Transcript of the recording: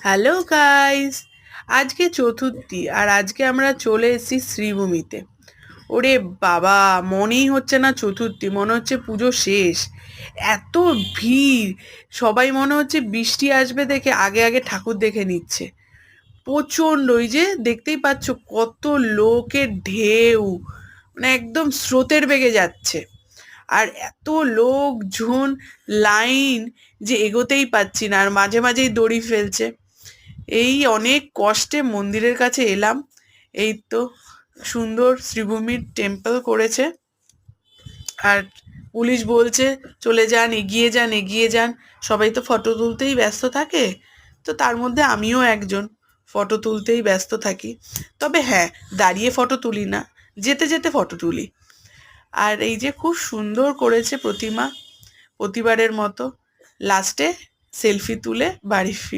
Hello guys, আজকে চতুর্থী আর আজকে আমরা চলে এসেছি শ্রীভূমিতে। ওরে বাবা, মনেই হচ্ছে না চতুর্থী, মনে হচ্ছে পুজো শেষ। এত ভিড়, সবাই মনে হচ্ছে বৃষ্টি আসবে দেখে আগে আগে ঠাকুর দেখে নিচ্ছে। প্রচণ্ড, ওই যে দেখতেই পাচ্ছ কত লোকের ঢেউ, মানে একদম স্রোতের বেগে যাচ্ছে। আর এত লোকজন, লাইন, যে এগোতেই পাচ্ছি না, আর মাঝে মাঝেই দড়ি ফেলছে। এই অনেক কষ্টে মন্দিরের কাছে এলাম। এই তো সুন্দর শ্রীভূমির টেম্পল করেছে। আর পুলিশ বলছে চলে যান, এগিয়ে যান, এগিয়ে যান। সবাই তো ফটো তুলতেই ব্যস্ত থাকে, তো তার মধ্যে আমিও একজন, ফটো তুলতেই ব্যস্ত থাকি। তবে হ্যাঁ, দাঁড়িয়ে ফটো তুলি না, যেতে যেতে ফটো তুলি। আর এই যে খুব সুন্দর করেছে প্রতিমা, প্রতিবারের মতো। লাস্টে সেলফি তুলে বাড়ি ফিরি।